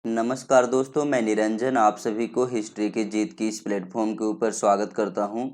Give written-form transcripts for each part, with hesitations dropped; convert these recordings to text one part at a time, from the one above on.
नमस्कार दोस्तों, मैं निरंजन आप सभी को हिस्ट्री की जीत की इस प्लेटफॉर्म के ऊपर स्वागत करता हूं।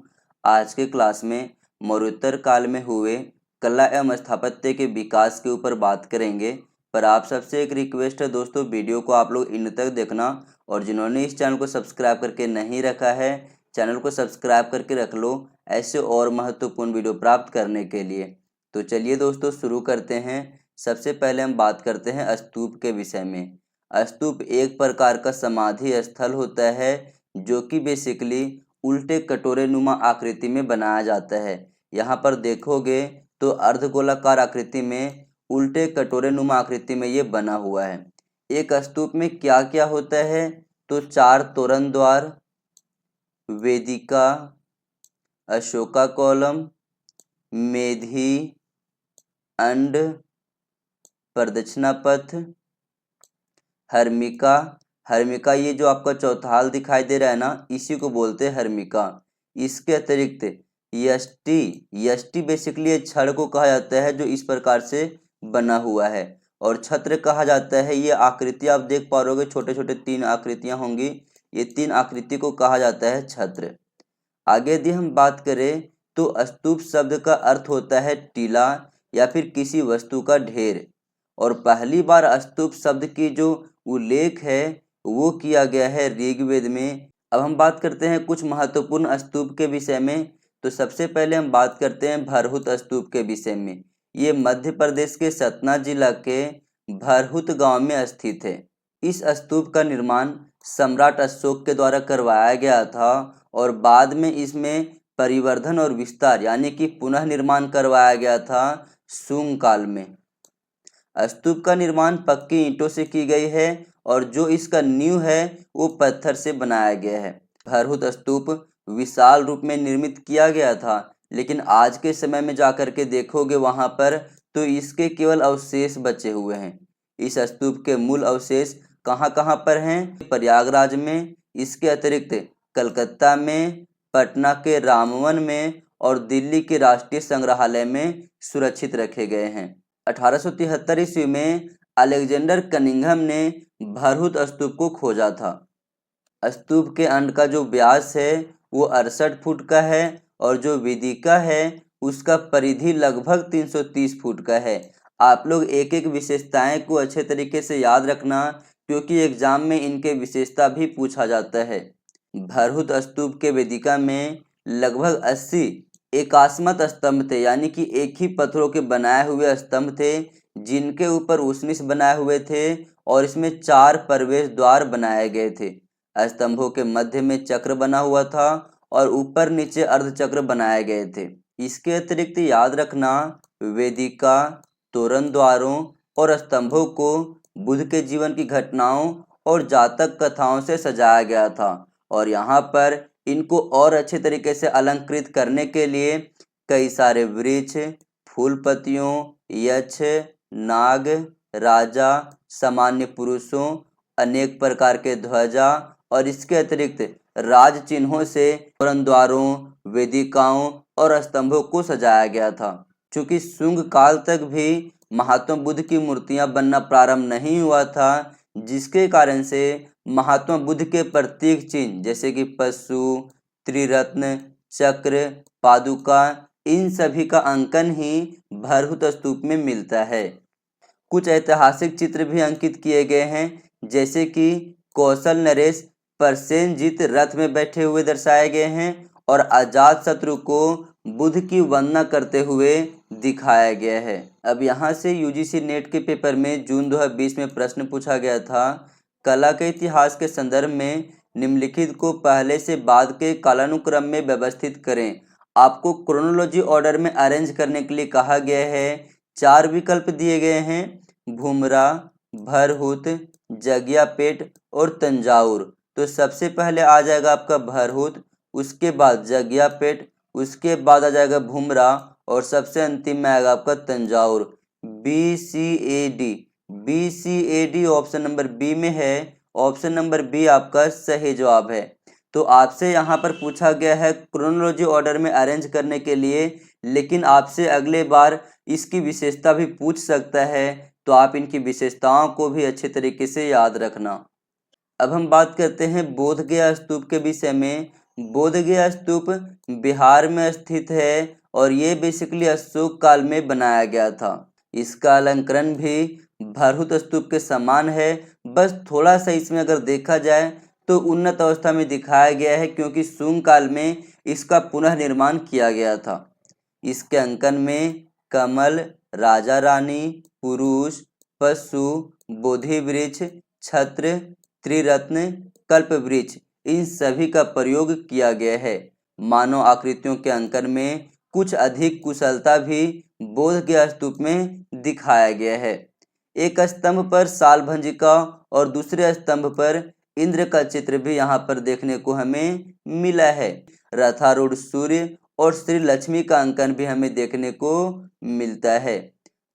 आज के क्लास में मौर्योत्तर काल में हुए कला एवं स्थापत्य के विकास के ऊपर बात करेंगे। पर आप सबसे एक रिक्वेस्ट है दोस्तों, वीडियो को आप लोग इन तक देखना, और जिन्होंने इस चैनल को सब्सक्राइब करके नहीं रखा है, चैनल को सब्सक्राइब करके रख लो ऐसे और महत्वपूर्ण वीडियो प्राप्त करने के लिए। तो चलिए दोस्तों शुरू करते हैं। सबसे पहले हम बात करते हैं स्तूप के विषय में। स्तूप एक प्रकार का समाधि स्थल होता है जो कि बेसिकली उल्टे कटोरे नुमा आकृति में बनाया जाता है। यहाँ पर देखोगे तो अर्धगोलाकार आकृति में उल्टे कटोरे नुमा आकृति में ये बना हुआ है। एक स्तूप में क्या क्या होता है? तो 4 तोरण द्वार, वेदिका, अशोका कॉलम, मेधी, अंड, प्रदक्षिणा पथ, हर्मिका। हर्मिका ये जो आपका चौथाल दिखाई दे रहा है ना, इसी को बोलते हैं हर्मिका। इसके अतिरिक्त यष्टि, यष्टि बेसिकली छड़ को कहा जाता है जो इस प्रकार से बना हुआ है, और छत्र कहा जाता है। ये आकृति आप देख पा रहे हो, छोटे छोटे 3 आकृतियां होंगी, ये 3 आकृति को कहा जाता है छत्र। आगे यदि हम बात करें तो स्तूप शब्द का अर्थ होता है टीला या फिर किसी वस्तु का ढेर, और पहली बार स्तूप शब्द की जो उल्लेख है वो किया गया है ऋग्वेद में। अब हम बात करते हैं कुछ महत्वपूर्ण स्तूप के विषय में। तो सबसे पहले हम बात करते हैं भरहुत स्तूप के विषय में। ये मध्य प्रदेश के सतना जिला के भरहुत गांव में स्थित है। इस स्तूप का निर्माण सम्राट अशोक के द्वारा करवाया गया था, और बाद में इसमें परिवर्धन और विस्तार यानी कि पुनः निर्माण करवाया गया था शुंग काल में। स्तूप का निर्माण पक्की ईंटों से की गई है, और जो इसका नींव है वो पत्थर से बनाया गया है। भरहुत स्तूप विशाल रूप में निर्मित किया गया था, लेकिन आज के समय में जाकर के देखोगे वहां पर तो इसके केवल अवशेष बचे हुए हैं। इस स्तूप के मूल अवशेष कहाँ कहाँ पर हैं? प्रयागराज में, इसके अतिरिक्त कलकत्ता में, पटना के रामवन में, और दिल्ली के राष्ट्रीय संग्रहालय में सुरक्षित रखे गए हैं। 1873 ईस्वी में अलेक्जेंडर कनिंघम ने भरहुत स्तूप को खोजा था। स्तूप के अंड का जो व्यास है वो 68 फुट का है, और जो वेदिका है उसका परिधि लगभग 330 फुट का है। आप लोग एक एक विशेषताएं को अच्छे तरीके से याद रखना, क्योंकि एग्जाम में इनके विशेषता भी पूछा जाता है। भरहुत स्तूप के वेदिका में लगभग 80 एकास्मत स्तंभ थे, यानी कि एक ही पत्थरों के बनाए हुए स्तंभ थे जिनके ऊपर उसनिश बनाए हुए थे, और इसमें 4 प्रवेश द्वार बनाए गए थे। स्तंभों के मध्य में चक्र बना हुआ था, और ऊपर नीचे अर्धचक्र बनाए गए थे। इसके अतिरिक्त याद रखना, वेदिका, तोरण द्वारों और स्तंभों को बुद्ध के जीवन की घटनाओं और जातक कथाओं से सजाया गया था, और यहाँ पर इनको और अच्छे तरीके से अलंकृत करने के लिए कई सारे वृक्ष, फूल पत्तियों, यक्ष, नाग, राजा, सामान्य पुरुषों, अनेक प्रकार के ध्वजा, और इसके अतिरिक्त राज चिन्हों से तोरण द्वारों, वेदिकाओं और स्तंभों को सजाया गया था। चूंकि शुंग काल तक भी महात्मा बुद्ध की मूर्तियां बनना प्रारंभ नहीं हुआ था, जिसके कारण से महात्मा बुद्ध के प्रतीक चिन्ह जैसे कि पशु, त्रिरत्न, चक्र, पादुका, इन सभी का अंकन ही भरहुत स्तूप में मिलता है। कुछ ऐतिहासिक चित्र भी अंकित किए गए हैं, जैसे कि कौशल नरेश प्रसेनजीत रथ में बैठे हुए दर्शाए गए हैं, और अजात शत्रु को बुद्ध की वंदना करते हुए दिखाया गया है। अब यहाँ से यूजीसी नेट के पेपर में जून 2020 में प्रश्न पूछा गया था, कला के इतिहास के संदर्भ में निम्नलिखित को पहले से बाद के कालानुक्रम में व्यवस्थित करें। आपको क्रोनोलॉजी ऑर्डर में अरेंज करने के लिए कहा गया है। 4 विकल्प दिए गए हैं, भूमरा, भरहुत, जगियापेट और तंजावुर। तो सबसे पहले आ जाएगा आपका भरहुत, उसके बाद जगियापेट, उसके बाद आ जाएगा भूमरा, और सबसे अंतिम में आएगा आपका Thanjavur. BCAD option number B में है। ऑप्शन नंबर बी आपका सही जवाब है। तो आपसे यहाँ पर पूछा गया है क्रोनोलॉजी ऑर्डर में अरेंज करने के लिए लेकिन आपसे अगले बार इसकी विशेषता भी पूछ सकता है, तो आप इनकी विशेषताओं को भी अच्छे तरीके से याद रखना। अब हम बात करते हैं बोध गया स्तूप के विषय में। बोध गया स्तूप बिहार में स्थित है और ये बेसिकली अशोक काल में बनाया गया था। इसका अलंकरण भी भरहुत स्तूप के समान है, बस थोड़ा सा इसमें अगर देखा जाए तो उन्नत अवस्था में दिखाया गया है, क्योंकि शुंग काल में इसका पुनः निर्माण किया गया था। इसके अंकन में कमल, राजा रानी, पुरुष, पशु, बोधि वृक्ष, छत्र, त्रिरत्न, कल्प वृक्ष, इन सभी का प्रयोग किया गया है। मानव आकृतियों के अंकन में कुछ अधिक कुशलता भी बोध गया स्तूप में दिखाया गया है। एक स्तंभ पर सालभंजिका और दूसरे स्तंभ पर इंद्र का चित्र भी यहाँ पर देखने को हमें मिला है। रथारूढ़ सूर्य और श्री लक्ष्मी का अंकन भी हमें देखने को मिलता है।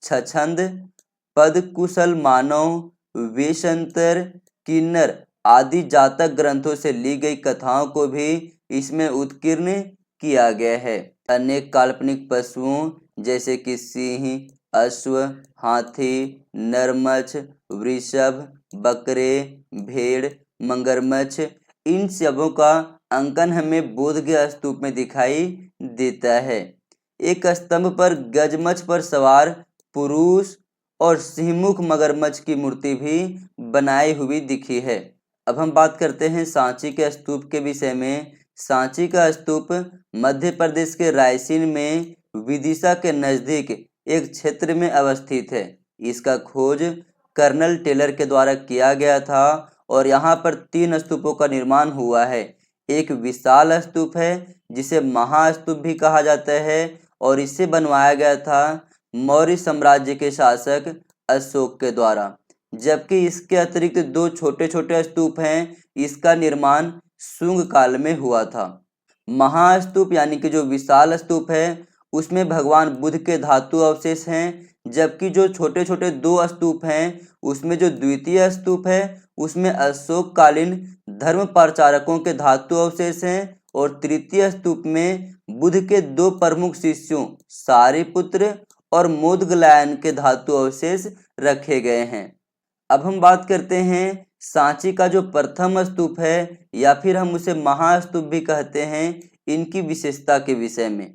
छछंद, पद कुशल मानव, वेशंतर, किन्नर आदि जातक ग्रंथों से ली गई कथाओं को भी इसमें उत्कीर्ण किया गया है। अनेक काल्पनिक पशुओं जैसे कि सिंह, अश्व, हाथी, नरमच्छ, वृषभ, बकरे, भेड़, मगरमच्छ, इन सबों का अंकन हमें बोध गया स्तूप में दिखाई देता है। एक स्तंभ पर गजमच्छ पर सवार पुरुष और सिंहमुख मगरमच्छ की मूर्ति भी बनाई हुई दिखी है। अब हम बात करते हैं सांची के स्तूप के विषय में। सांची का स्तूप मध्य प्रदेश के रायसेन में विदिशा के नजदीक एक क्षेत्र में अवस्थित है। इसका खोज कर्नल टेलर के द्वारा किया गया था और यहाँ पर 3 स्तूपों का निर्माण हुआ है। एक विशाल स्तूप है जिसे महास्तूप भी कहा जाता है और इसे बनवाया गया था मौर्य साम्राज्य के शासक अशोक के द्वारा। जबकि इसके अतिरिक्त 2 छोटे छोटे स्तूप हैं, इसका निर्माण शुंग काल में हुआ था। महास्तूप यानी कि जो विशाल स्तूप है उसमें भगवान बुद्ध के धातु अवशेष हैं, जबकि जो छोटे छोटे 2 स्तूप हैं उसमें जो द्वितीय स्तूप है उसमें अशोक कालीन धर्म प्रचारकों के धातु अवशेष हैं और तृतीय स्तूप में बुद्ध के 2 प्रमुख शिष्यों सारिपुत्र और मोदगलायन के धातु अवशेष रखे गए हैं। अब हम बात करते हैं सांची का जो प्रथम स्तूप है या फिर हम उसे महास्तूप भी कहते हैं, इनकी विशेषता के विषय में।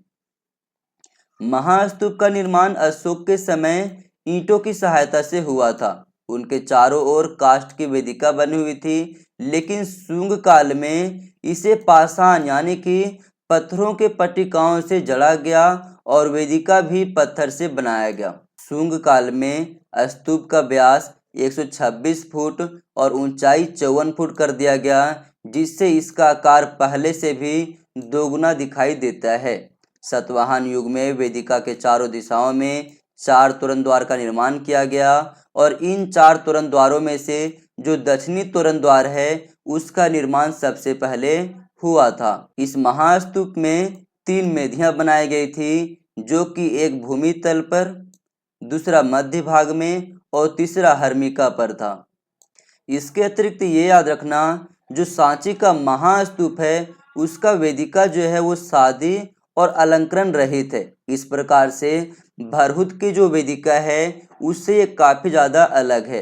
महास्तूप का निर्माण अशोक के समय ईंटों की सहायता से हुआ था। उनके चारों ओर काष्ठ की वेदिका बनी हुई थी, लेकिन शुंग काल में इसे पाषाण यानी कि पत्थरों के पट्टिकाओं से जड़ा गया और वेदिका भी पत्थर से बनाया गया। शुंग काल में स्तूप का व्यास 126 फुट और ऊंचाई 54 फुट कर दिया गया, जिससे इसका आकार पहले से भी दोगुना दिखाई देता है। सातवाहन युग में वेदिका के चारों दिशाओं में 4 तोरण द्वार का निर्माण किया गया और इन 4 तोरण द्वारों में से जो दक्षिणी तोरण द्वार है उसका निर्माण सबसे पहले हुआ था। इस महास्तूप में 3 मेधियां बनाई गई थी, जो कि एक भूमि तल पर, दूसरा मध्य भाग में और तीसरा हर्मिका पर था। इसके अतिरिक्त ये याद रखना, जो सांची का महास्तूप है उसका वेदिका जो है वो सादी और अलंकरण रहित है। इस प्रकार से भरहुत की जो वेदिका है उससे ये काफी ज्यादा अलग है।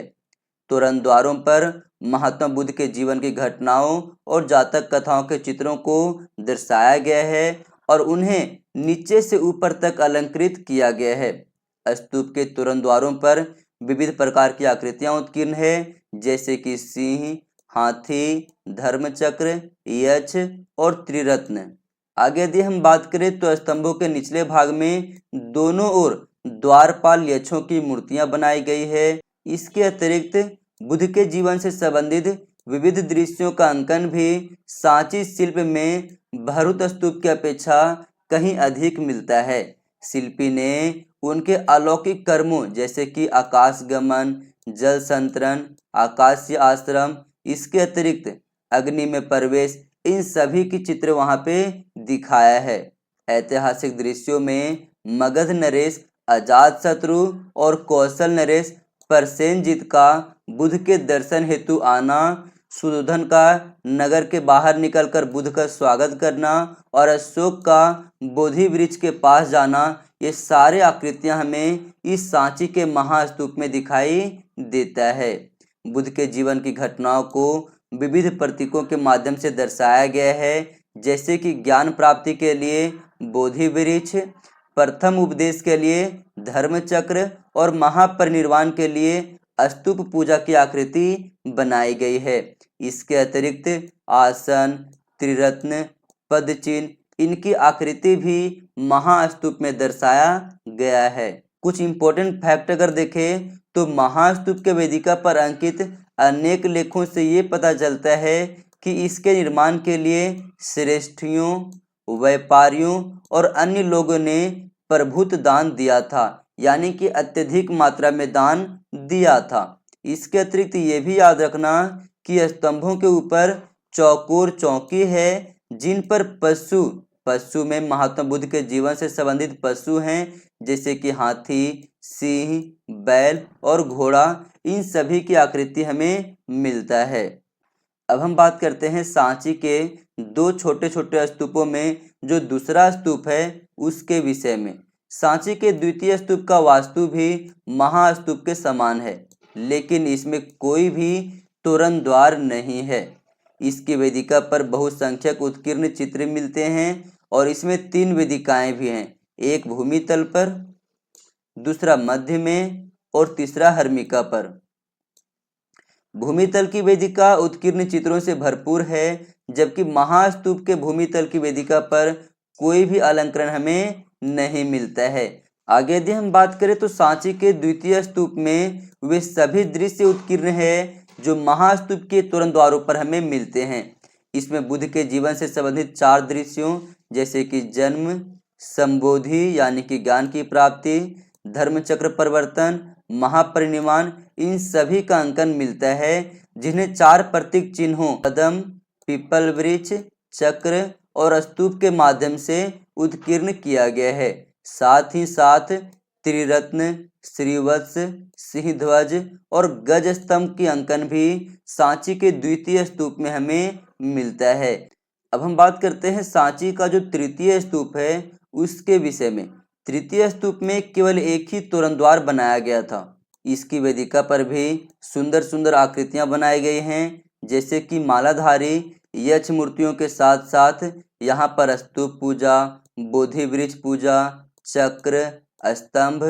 तोरण द्वारों पर महात्मा बुद्ध के जीवन की घटनाओं और जातक कथाओं के चित्रों को दर्शाया गया है और उन्हें नीचे से ऊपर तक अलंकृत किया गया है। स्तूप के तोरण द्वारों पर विविध प्रकार की आकृतियां उत्कीर्ण है, जैसे कि सिंह, हाथी, धर्मचक्र, यक्ष और त्रिरत्न। आगे यदि हम बात करें तो स्तंभों के निचले भाग में दोनों ओर द्वारपाल यक्षों की मूर्तियां बनाई गई है। इसके अतिरिक्त बुद्ध के जीवन से संबंधित विविध दृश्यों का अंकन भी सांची शिल्प में भरहुत स्तूप की अपेक्षा कहीं अधिक मिलता है। शिल्पी ने उनके अलौकिक कर्मों जैसे कि आकाश गमन, जल संतरण, आकाशीय आश्रम, इसके अतिरिक्त अग्नि में प्रवेश, इन सभी की चित्र वहां पे दिखाया है। ऐतिहासिक दृश्यों में मगध नरेश अजातशत्रु और कौशल नरेश प्रसेनजित का बुद्ध के दर्शन हेतु आना सुयोधन का नगर के बाहर निकलकर बुद्ध का स्वागत करना और अशोक का बोधि वृक्ष के पास जाना, ये सारे आकृतियां हमें इस सांची के महास्तूप में दिखाई देता है। बुद्ध के जीवन की घटनाओं को विविध प्रतीकों के माध्यम से दर्शाया गया है, जैसे कि ज्ञान प्राप्ति के लिए बोधि वृक्ष, प्रथम उपदेश के लिए धर्म चक्र और महापरिनिर्वाण के लिए स्तूप पूजा की आकृति बनाई गई है। इसके अतिरिक्त आसन, त्रिरत्न, पदचिन्ह, इनकी आकृति भी महास्तूप में दर्शाया गया है। कुछ इंपॉर्टेंट फैक्ट अगर देखें तो महास्तूप के वेदिका पर अंकित अनेक लेखों से ये पता चलता है कि इसके निर्माण के लिए श्रेष्ठियों, व्यापारियों और अन्य लोगों ने प्रभुत दान दिया था, यानी कि अत्यधिक मात्रा में दान दिया था। इसके अतिरिक्त ये भी याद रखना कि स्तंभों के ऊपर चौकोर चौकी है, जिन पर पशु में महात्मा बुद्ध के जीवन से संबंधित पशु हैं, जैसे कि हाथी, सिंह, बैल और घोड़ा, इन सभी की आकृति हमें मिलता है। अब हम बात करते हैं सांची के दो छोटे छोटे स्तूपों में जो दूसरा स्तूप है उसके विषय में। सांची के द्वितीय स्तूप का वास्तु भी महास्तूप के समान है, लेकिन इसमें कोई भी तोरण द्वार नहीं है। इसकी वेदिका पर बहुसंख्यक उत्कीर्ण चित्र मिलते हैं और इसमें 3 वेदिकाएं भी हैं, एक भूमि तल पर, दूसरा मध्य में और तीसरा हर्मिका पर। भूमि तल की वेदिका उत्कीर्ण चित्रों से भरपूर है, जबकि महास्तूप के भूमि तल की वेदिका पर कोई भी अलंकरण हमें नहीं मिलता है। आगे यदि हम बात करें तो सांची के द्वितीय स्तूप में वे सभी दृश्य उत्कीर्ण है जो महास्तूप के तोरण द्वारों पर हमें मिलते हैं। इसमें बुद्ध के जीवन से संबंधित 4 दृश्यों, जैसे कि जन्म, संबोधि यानी कि ज्ञान की प्राप्ति, धर्मचक्र परिवर्तन, महापरिनिर्वाण, इन सभी का अंकन मिलता है, जिन्हें 4 प्रतीक चिन्हों कदम, पीपल वृक्ष, चक्र और स्तूप के माध्यम से उत्कीर्ण किया गया है। साथ ही साथ त्रिरत्न, श्रीवत्स, सिंहध्वज और गज स्तंभ की अंकन भी सांची के द्वितीय स्तूप में हमें मिलता है। अब हम बात करते हैं सांची का जो तृतीय स्तूप है उसके विषय में। तृतीय स्तूप में केवल एक ही तोरण द्वार बनाया गया था। इसकी वेदिका पर भी सुंदर सुंदर आकृतियां बनाई गई हैं, जैसे कि मालाधारी यक्ष मूर्तियों के साथ साथ यहाँ पर स्तूप पूजा, बोधि वृक्ष पूजा, चक्र, स्तंभ,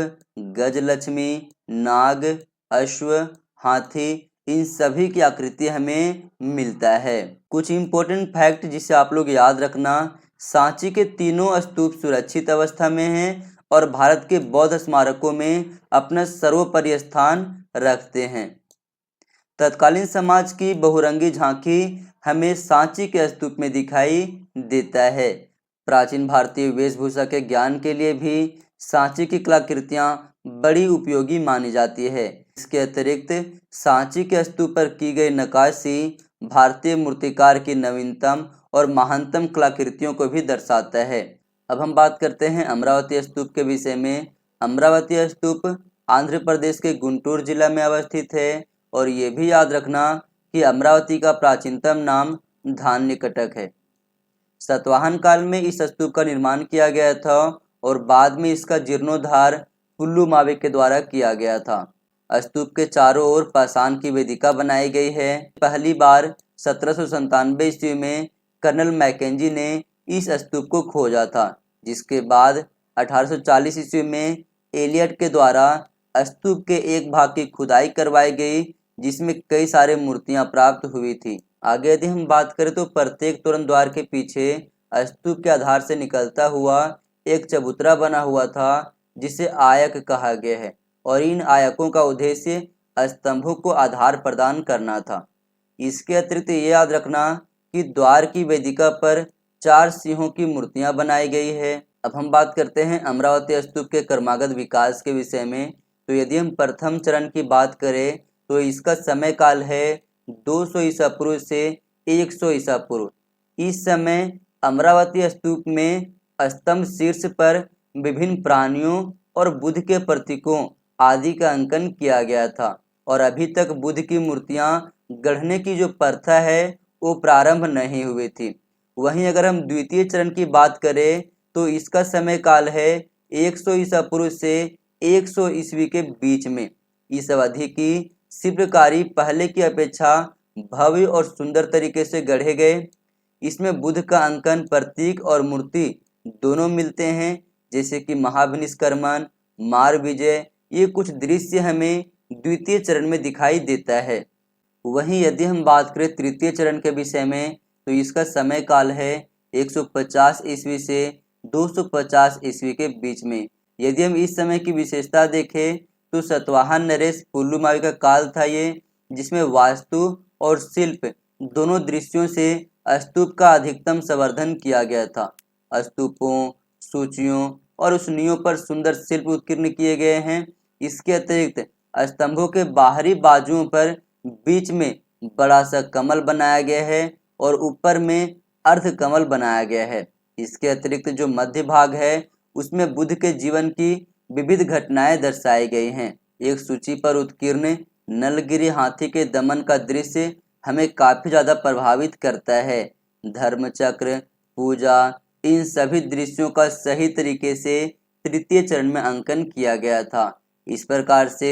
गजलक्ष्मी, नाग, अश्व, हाथी, इन सभी की आकृति हमें मिलता है। कुछ इंपॉर्टेंट फैक्ट जिसे आप लोग याद रखना, सांची के तीनों स्तूप सुरक्षित अवस्था में हैं और भारत के बौद्ध स्मारकों में अपना सर्वोपरि स्थान रखते हैं। तत्कालीन समाज की बहुरंगी झांकी हमें सांची के स्तूप में दिखाई देता है। प्राचीन भारतीय वेशभूषा के ज्ञान के लिए भी सांची की कलाकृतियां बड़ी उपयोगी मानी जाती है। इसके अतिरिक्त सांची के स्तूप पर की गई नक्काशी भारतीय मूर्तिकार की नवीनतम और महानतम कलाकृतियों को भी दर्शाता है। अब हम बात करते हैं अमरावती स्तूप के विषय में। अमरावती स्तूप आंध्र प्रदेश के गुंटूर जिला में अवस्थित है और ये भी याद रखना कि अमरावती का प्राचीनतम नाम धान्यकटक है। सातवाहन काल में इस स्तूप का निर्माण किया गया था और बाद में इसका जीर्णोद्धार पुल्लुमावी के द्वारा किया गया था। स्तूप के चारों ओर पाषाण की वेदिका बनाई गई है। पहली बार 1797 ईस्वी में कर्नल मैकेंजी ने इस स्तूप को खोजा था, जिसके बाद 1840 ईस्वी में एलियट के द्वारा स्तूप के एक भाग की खुदाई करवाई गई, जिसमें कई सारे मूर्तियां प्राप्त हुई थी। आगे यदि हम बात करें तो प्रत्येक तोरण द्वार के पीछे स्तूप के आधार से निकलता हुआ एक चबूतरा बना हुआ था, जिसे आयक कहा गया है और इन आयकों का उद्देश्य स्तंभों को आधार प्रदान करना था। इसके अतिरिक्त ये याद रखना कि द्वार की वेदिका पर 4 सिंहों की मूर्तियां बनाई गई है। अब हम बात करते हैं अमरावती स्तूप के क्रमागत विकास के विषय में। तो यदि हम प्रथम चरण की बात करें तो इसका समय काल है 200 ईसा पूर्व से 100 ईसा पूर्व। इस समय अमरावती स्तूप में स्तंभ शीर्ष पर विभिन्न प्राणियों और बुद्ध के प्रतीकों आदि का अंकन किया गया था और अभी तक बुद्ध की मूर्तियां गढ़ने की जो प्रथा है वो प्रारंभ नहीं हुई थी। वहीं अगर हम द्वितीय चरण की बात करें तो इसका समय काल है 100 ईसा पूर्व से 100 ईस्वी के बीच में। इस अवधि की शिल्पकारी पहले की अपेक्षा भव्य और सुंदर तरीके से गढ़े गए। इसमें बुद्ध का अंकन, प्रतीक और मूर्ति दोनों मिलते हैं, जैसे कि महाभिनिष्क्रमण, मार विजय। ये कुछ दृश्य हमें द्वितीय चरण में दिखाई देता है। वहीं यदि हम बात करें तृतीय चरण के विषय में तो इसका समय काल है 150 ईस्वी से 250 ईस्वी के बीच में। यदि हम इस समय की विशेषता देखें तो सातवाहन नरेश पुल्लुमावी का काल था ये, जिसमें वास्तु और शिल्प दोनों दृश्यों से स्तूप का अधिकतम संवर्धन किया गया था। स्तूपों, सूचियों और उसनियों पर सुंदर शिल्प उत्कीर्ण किए गए हैं। इसके अतिरिक्त स्तंभों के बाहरी बाजुओं पर बीच में बड़ा सा कमल बनाया गया है और ऊपर में अर्ध कमल बनाया गया है। इसके अतिरिक्त जो मध्य भाग है उसमें बुद्ध के जीवन की विविध घटनाएं दर्शाई गई हैं। एक सूची पर उत्कीर्ण नलगिरी हाथी के दमन का दृश्य हमें काफी ज्यादा प्रभावित करता है। धर्मचक्र, पूजा, इन सभी दृश्यों का सही तरीके से तृतीय चरण में अंकन किया गया था। इस प्रकार से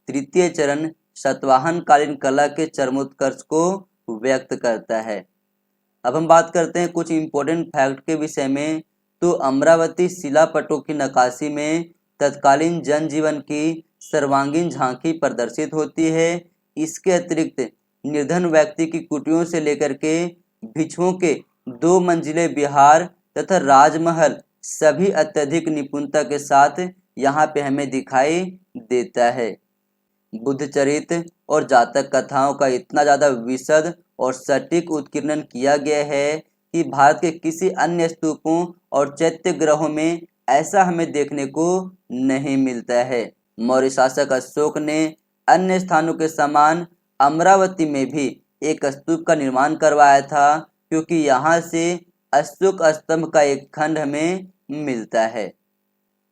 तृतीय चरण सातवाहन कालीन कला के चरमोत्कर्ष को व्यक्त करता है। अब हम बात करते हैं कुछ इंपॉर्टेंट फैक्ट के विषय में। तो अमरावती शिलापटों की नक्काशी में तत्कालीन जनजीवन की सर्वांगीण झांकी प्रदर्शित होती है। इसके अतिरिक्त निर्धन व्यक्ति की कुटियों से लेकर के भिक्षुओं के 2 मंजिले विहार तथा राजमहल सभी अत्यधिक निपुणता के साथ यहाँ पे हमें दिखाई देता है। बुद्ध चरित्र और जातक कथाओं का इतना ज़्यादा विशद और सटीक उत्कीर्णन किया गया है कि भारत के किसी अन्य स्तूपों और चैत्य ग्रहों में ऐसा हमें देखने को नहीं मिलता है। मौर्य शासक अशोक ने अन्य स्थानों के समान अमरावती में भी एक स्तूप का निर्माण करवाया था, क्योंकि यहाँ से अशोक स्तंभ का एक खंड हमें मिलता है।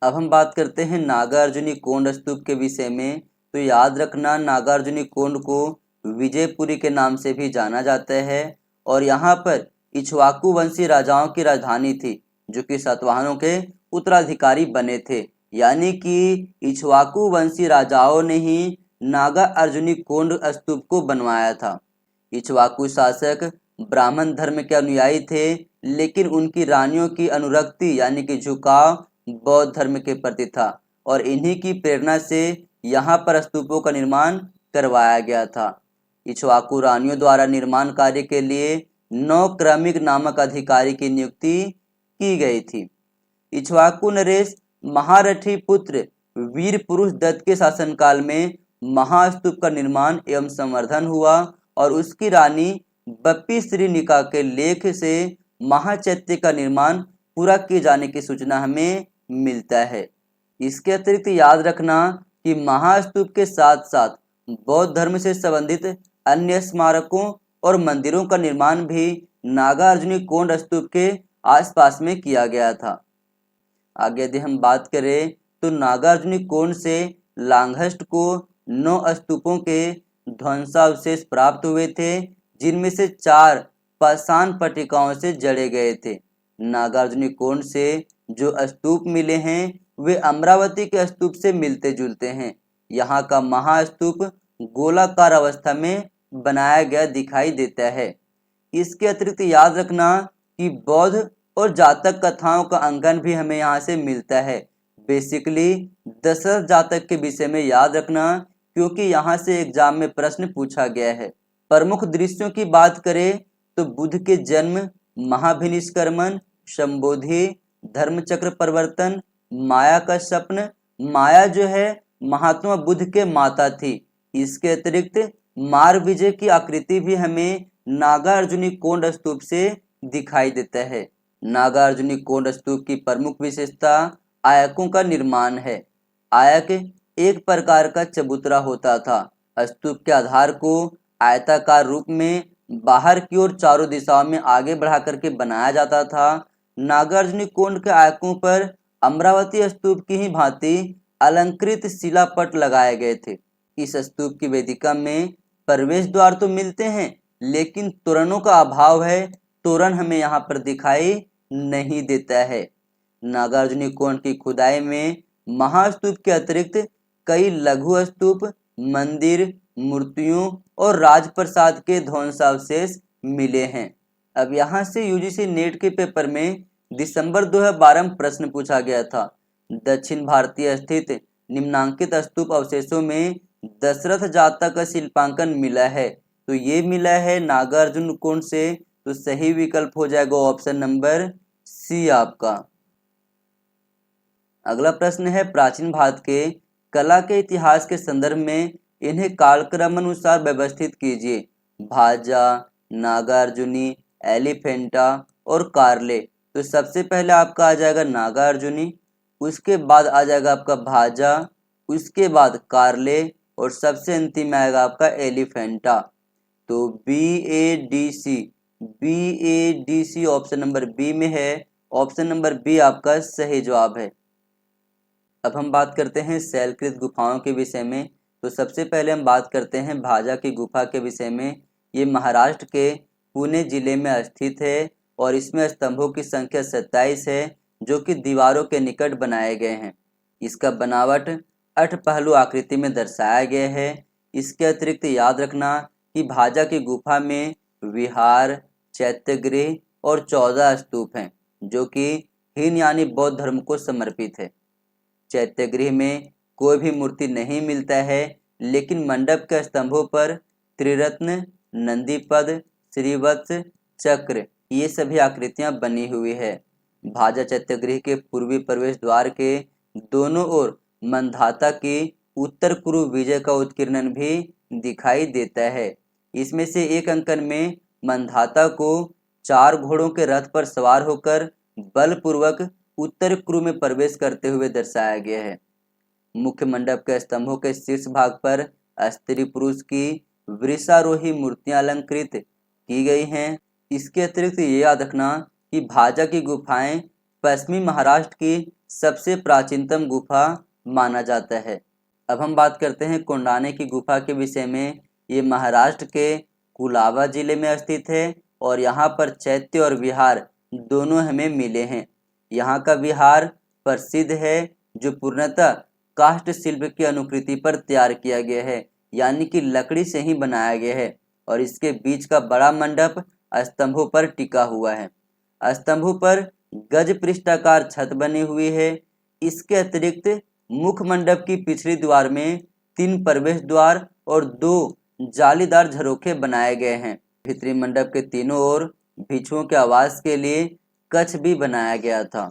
अब हम बात करते हैं नागार्जुनी कोंड स्तूप के विषय में। तो याद रखना, नागार्जुनी कोंड को विजयपुरी के नाम से भी जाना जाता है और यहाँ पर इक्ष्वाकु वंशी राजाओं की राजधानी थी, जो कि सातवाहनों के उत्तराधिकारी बने थे। यानी कि इक्ष्वाकु वंशी राजाओं ने ही नागार्जुनी कोंड स्तूप को बनवाया था। इक्ष्वाकु शासक ब्राह्मण धर्म के अनुयायी थे, लेकिन उनकी रानियों की अनुरक्ति यानी कि झुकाव बौद्ध धर्म के प्रति था और इन्हीं की प्रेरणा से यहाँ पर स्तूपों का निर्माण करवाया गया था। इक्ष्वाकु रानियों द्वारा निर्माण कार्य के लिए 9 क्रमिक नामक अधिकारी की नियुक्ति की गई थी। इक्ष्वाकु नरेश महारथी पुत्र वीर पुरुष दत्त के शासनकाल में महास्तूप का निर्माण एवं संवर्धन हुआ और उसकी रानी बप्पी श्रीनिका के लेख से महाचैत्य का निर्माण पूरा किए जाने की सूचना हमें मिलता है। इसके अतिरिक्त याद रखना कि महास्तूप के साथ साथ बौद्ध धर्म से संबंधित अन्य स्मारकों और मंदिरों का निर्माण भी नागार्जुनी कोंड स्तूप के आसपास में किया गया था। आगे यदि हम बात करें तो नागार्जुनी कोंड से लांघस्ट को 9 स्तूपों के ध्वंसावशेष प्राप्त हुए थे, जिनमें से 4 पाषाण पट्टिकाओं से जड़े गए थे। नागार्जुनी कोंड से जो स्तूप मिले हैं वे अमरावती के स्तूप से मिलते जुलते हैं। यहाँ का महास्तूप गोलाकार अवस्था में बनाया गया दिखाई देता है। इसके अतिरिक्त याद रखना कि बौद्ध और जातक कथाओं का अंकन भी हमें यहाँ से मिलता है। बेसिकली दशरथ जातक के विषय में याद रखना, क्योंकि यहाँ से एग्जाम में प्रश्न पूछा गया है। प्रमुख दृश्यों की बात करें तो बुद्ध के जन्म, महाभिनिष्क्रमण, संबोधि, धर्मचक्र परिवर्तन, माया का स्वप्न। माया जो है महात्मा बुद्ध के माता थी। इसके अतिरिक्त मार विजय की आकृति भी हमें नागार्जुनी कोंड स्तूप से दिखाई देता है। नागार्जुनी कोंड स्तूप की प्रमुख विशेषता आयकों का निर्माण है। आयक एक प्रकार का चबूतरा होता था। स्तूप के आधार को आयताकार रूप में बाहर की ओर चारों दिशाओं में आगे बढ़ा करके बनाया जाता था। नागार्जुनी कोंड के आयकों पर अमरावती स्तूप की ही भांति अलंकृत शिलापट लगाए गए थे। इस स्तूप की वेदिका में प्रवेश द्वार तो मिलते हैं लेकिन तोरणों का अभाव है। तोरण हमें यहाँ पर दिखाई नहीं देता है। नागार्जुनी कुंड की खुदाई में महास्तूप के अतिरिक्त कई लघु स्तूप, मंदिर, मूर्तियों और राजप्रसाद के ध्वंसावशेष मिले हैं। अब यहाँ से यूजीसी नेट के पेपर में दिसंबर 2012 में प्रश्न पूछा गया था। दक्षिण भारतीय स्थित निम्नांकित स्तूप अवशेषों में दशरथ जातक का शिल्पांकन मिला है, तो ये मिला है नागार्जुन कुंड से। तो सही विकल्प हो जाएगा ऑप्शन नंबर सी आपका। अगला प्रश्न है, प्राचीन भारत के कला के इतिहास के संदर्भ में इन्हें कालक्रम अनुसार व्यवस्थित कीजिए। भाजा, नागार्जुनी, एलिफेंटा और कार्ले। तो सबसे पहले आपका आ जाएगा नागार्जुनी, उसके बाद आ जाएगा आपका भाजा, उसके बाद कार्ले और सबसे अंतिम में आएगा आपका एलिफेंटा। तो B A D C option number B में है। ऑप्शन नंबर बी आपका सही जवाब है। अब हम बात करते हैं शैलकृत गुफाओं के विषय में। तो सबसे पहले हम बात करते हैं भाजा की गुफा के विषय में। ये महाराष्ट्र के पुणे जिले में स्थित है और इसमें स्तंभों की संख्या 27 है जो कि दीवारों के निकट बनाए गए हैं। इसका बनावट 8 पहलू आकृति में दर्शाया गया है। इसके अतिरिक्त याद रखना कि भाजा की गुफा में विहार, चैत्यगृह और 14 स्तूप हैं जो कि हीन यानी बौद्ध धर्म को समर्पित है। चैत्यगृह में कोई भी मूर्ति नहीं मिलता है लेकिन मंडप के स्तंभों पर त्रिरत्न, नंदीपद, श्रीवत्स, चक्र ये सभी आकृतियां बनी हुई है। भाजा चैत्यगृह के पूर्वी प्रवेश द्वार के दोनों ओर मंधाता की उत्तर पूर्व विजय का उत्कीर्णन भी दिखाई देता है। इसमें से एक अंकन में मंधाता को 4 घोड़ों के रथ पर सवार होकर बलपूर्वक उत्तर पूर्व में प्रवेश करते हुए दर्शाया गया है। मुख्य मंडप के स्तंभों के शीर्ष भाग पर स्त्री पुरुष की वृषारोही मूर्तियां अलंकृत की गई हैं। इसके अतिरिक्त ये याद रखना कि भाजा की गुफाएं पश्चिमी महाराष्ट्र की सबसे प्राचीनतम गुफा माना जाता है। अब हम बात करते हैं कोंडाने की गुफा के विषय में। ये महाराष्ट्र के कुलाबा जिले में स्थित है और यहाँ पर चैत्य और विहार दोनों हमें मिले हैं। यहाँ का विहार प्रसिद्ध है जो पूर्णतः काष्ठ शिल्प की अनुकृति पर तैयार किया गया है, यानी कि लकड़ी से ही बनाया गया है और इसके बीच का बड़ा मंडप स्तंभों पर टिका हुआ है। स्तंभों पर गज पृष्ठाकार छत बनी हुई है। इसके अतिरिक्त मुख्य मंडप की पिछली द्वार में 3 प्रवेश द्वार और 2 जालीदार झरोखे बनाए गए हैं। भीतरी मंडप के तीनों ओर भिक्षुओं के आवास के लिए कक्ष भी बनाया गया था।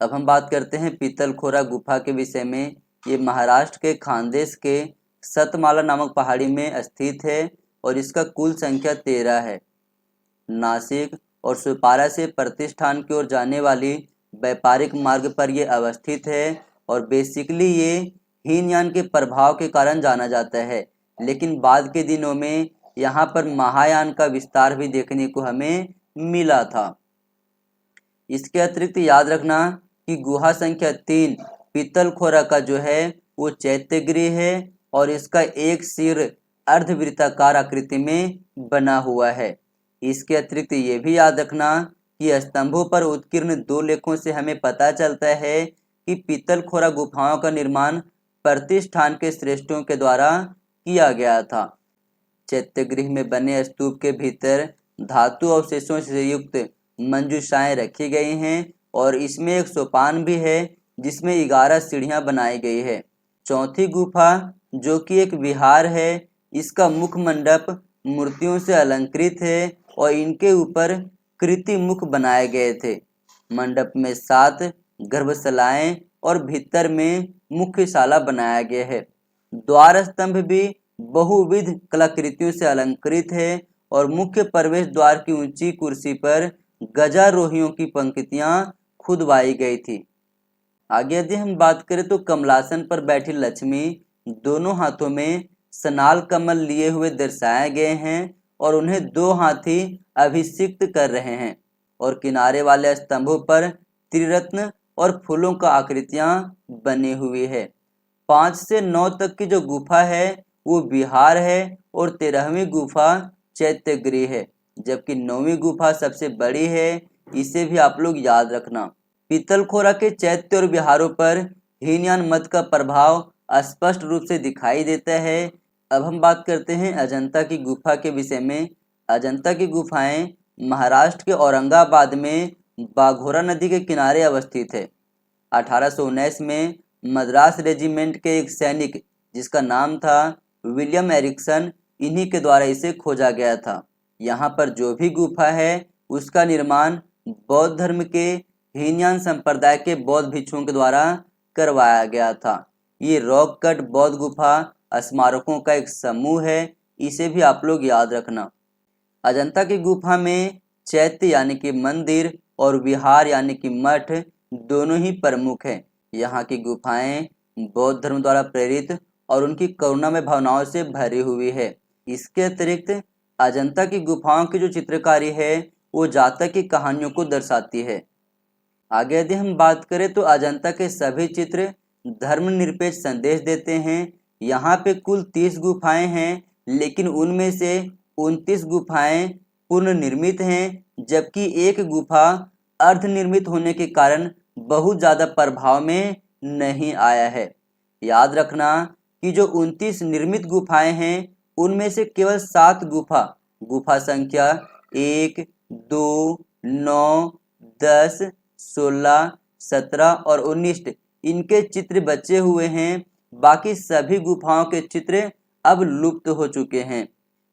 अब हम बात करते हैं पीतलखोरा गुफा के विषय में। ये महाराष्ट्र के खानदेश के सतमाला नामक पहाड़ी में स्थित है और इसका कुल संख्या 13 है। नासिक और सुपारा से प्रतिष्ठान की ओर जाने वाली व्यापारिक मार्ग पर यह अवस्थित है और बेसिकली ये हीनयान के प्रभाव के कारण जाना जाता है, लेकिन बाद के दिनों में यहाँ पर महायान का विस्तार भी देखने को हमें मिला था। इसके अतिरिक्त याद रखना कि गुहा संख्या 3 पीतलखोरा का जो है वो चैत्यगृह है और इसका एक सिर अर्धवृत्ताकार आकृति में बना हुआ है। इसके अतिरिक्त ये भी याद रखना कि स्तंभों पर उत्कीर्ण 2 लेखों से हमें पता चलता है कि पीतलखोरा गुफाओं का निर्माण प्रतिष्ठान के श्रेष्ठों के द्वारा किया गया था। चैत्यगृह में बने स्तूप के भीतर धातु अवशेषों से युक्त मंजूषाएं रखी गई हैं और इसमें एक सोपान भी है जिसमें 11 सीढ़ियां बनाई गई है। चौथी गुफा जो कि एक विहार है, इसका मुख्य मंडप मूर्तियों से अलंकृत है और इनके ऊपर कृति मुख बनाए गए थे। मंडप में 7 गर्भशालाएं और भीतर में मुख्यशाला बनाया गया है। द्वार स्तंभ भी बहुविध कलाकृतियों से अलंकृत है और मुख्य प्रवेश द्वार की ऊंची कुर्सी पर गजारोहियों की पंक्तियां खुदवाई गई थी। आगे यदि हम बात करें तो कमलासन पर बैठी लक्ष्मी दोनों हाथों में सनाल कमल लिए हुए दर्शाए गए हैं और उन्हें 2 हाथी अभिषिक्त कर रहे हैं और किनारे वाले स्तंभों पर त्रिरत्न और फूलों का आकृतियां बनी हुई है। 5 से 9 तक की जो गुफा है वो विहार है और 13वीं गुफा चैत्यगृह है, जबकि 9वीं गुफा सबसे बड़ी है। इसे भी आप लोग याद रखना। पीतलखोरा के चैत्य और विहारों पर हीनयान मत का प्रभाव स्पष्ट रूप से दिखाई देता है। अब हम बात करते हैं अजंता की गुफा के विषय में। अजंता की गुफाएं महाराष्ट्र के औरंगाबाद में बाघोरा नदी के किनारे अवस्थित है। 1819 में मद्रास रेजिमेंट के एक सैनिक जिसका नाम था विलियम एरिक्सन, इन्हीं के द्वारा इसे खोजा गया था। यहाँ पर जो भी गुफा है उसका निर्माण बौद्ध धर्म के हीनयान संप्रदाय के बौद्ध भिक्षुओं के द्वारा करवाया गया था। ये रॉक कट बौद्ध गुफा स्मारकों का एक समूह है, इसे भी आप लोग याद रखना। अजंता की गुफा में चैत्य यानी कि मंदिर और विहार यानी कि मठ दोनों ही प्रमुख हैं। यहाँ की गुफाएं बौद्ध धर्म द्वारा प्रेरित और उनकी करुणामय भावनाओं से भरी हुई है। इसके अतिरिक्त अजंता की गुफाओं की जो चित्रकारी है वो जातक की कहानियों को दर्शाती है। आगे यदि हम बात करें तो अजंता के सभी चित्र धर्मनिरपेक्ष संदेश देते हैं। यहाँ पे कुल 30 गुफाएं हैं, लेकिन उनमें से 29 गुफाएं पूर्ण निर्मित हैं, जबकि एक गुफा अर्धनिर्मित होने के कारण बहुत ज़्यादा प्रभाव में नहीं आया है। याद रखना कि जो 29 निर्मित गुफाएं हैं उनमें से केवल 7 गुफा संख्या 1, 2, 9, 10, 16, 17 और 19 इनके चित्र बचे हुए हैं। बाकी सभी गुफाओं के चित्र अब लुप्त हो चुके हैं।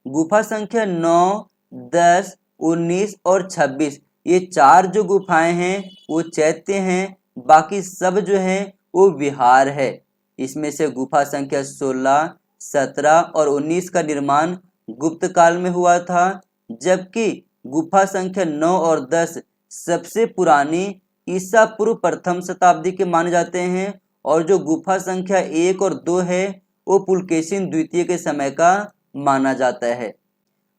गुफा संख्या 9, 10, 19 और 26 ये 4 जो गुफाएं हैं वो चैत्य हैं, बाकी सब जो हैं वो विहार है। इसमें से गुफा संख्या 16, 17 और 19 का निर्माण गुप्त काल में हुआ था, जबकि गुफा संख्या 9 और 10 सबसे पुरानी ईसा पूर्व प्रथम शताब्दी के माने जाते हैं, और जो गुफा संख्या 1 और 2 है वो पुलकेशिन द्वितीय के समय का माना जाता है।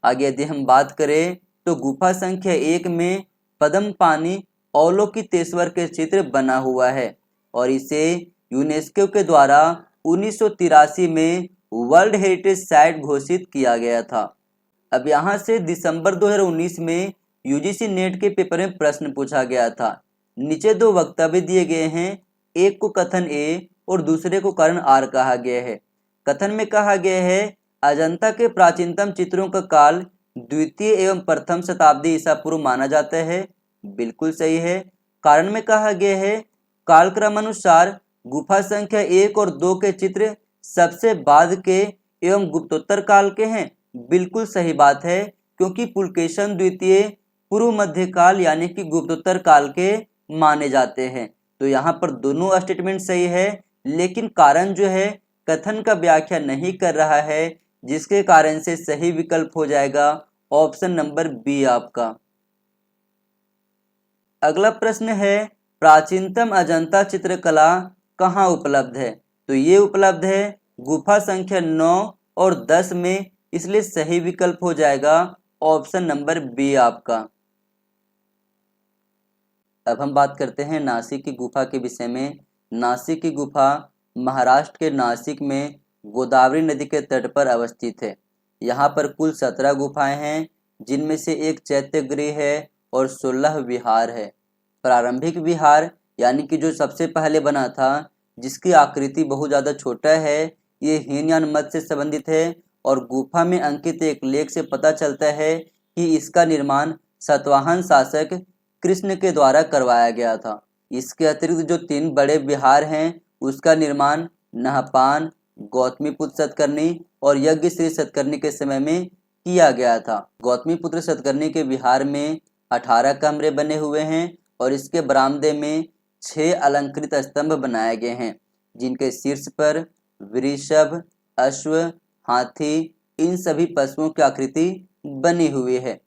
आगे यदि हम बात करें तो गुफा संख्या 1 में पद्मपाणि अवलोकितेश्वर के चित्र बना हुआ है और इसे यूनेस्को के द्वारा 1983 में वर्ल्ड हेरिटेज साइट घोषित किया गया था। अब यहाँ से दिसंबर 2019 में यूजीसी नेट के पेपर में प्रश्न पूछा गया था। नीचे 2 वक्तव्य दिए गए हैं, एक को कथन ए और दूसरे को कारण आर कहा गया है। कथन में कहा गया है अजंता के प्राचीनतम चित्रों का काल द्वितीय एवं प्रथम शताब्दी ईसा पूर्व माना जाता है। बिल्कुल सही है। कारण में कहा गया है कालक्रम अनुसार गुफा संख्या 1 और 2 के चित्र सबसे बाद के एवं गुप्तोत्तर काल के हैं। बिल्कुल सही बात है, क्योंकि पुलकेशन द्वितीय पूर्व मध्यकाल यानी कि गुप्तोत्तर काल के माने जाते हैं। तो यहाँ पर दोनों स्टेटमेंट सही है, लेकिन कारण जो है कथन का व्याख्या नहीं कर रहा है, जिसके कारण से सही विकल्प हो जाएगा ऑप्शन नंबर बी आपका। अगला प्रश्न है प्राचीनतम अजंता चित्रकला कहाँ उपलब्ध है? तो ये उपलब्ध है गुफा संख्या 9 और 10 में, इसलिए सही विकल्प हो जाएगा ऑप्शन नंबर बी आपका। अब हम बात करते हैं नासिक की गुफा के विषय में। नासिक की गुफा महाराष्ट्र के नासिक में गोदावरी नदी के तट पर अवस्थित है। यहाँ पर कुल 17 गुफाएं हैं, जिनमें से एक चैत्यगृह है और 16 विहार है। प्रारंभिक विहार यानी कि जो सबसे पहले बना था, जिसकी आकृति बहुत ज़्यादा छोटा है, ये हीनयान मत से संबंधित है और गुफा में अंकित एक लेख से पता चलता है कि इसका निर्माण सातवाहन शासक कृष्ण के द्वारा करवाया गया था। इसके अतिरिक्त जो 3 बड़े विहार हैं उसका निर्माण नहपान, गौतमीपुत्र सतकर्णी और यज्ञश्री सतकर्णी के समय में किया गया था। गौतमीपुत्र सतकर्णी के विहार में 18 कमरे बने हुए हैं और इसके बरामदे में 6 अलंकृत स्तंभ बनाए गए हैं, जिनके शीर्ष पर वृषभ, अश्व, हाथी इन सभी पशुओं की आकृति बनी हुई है।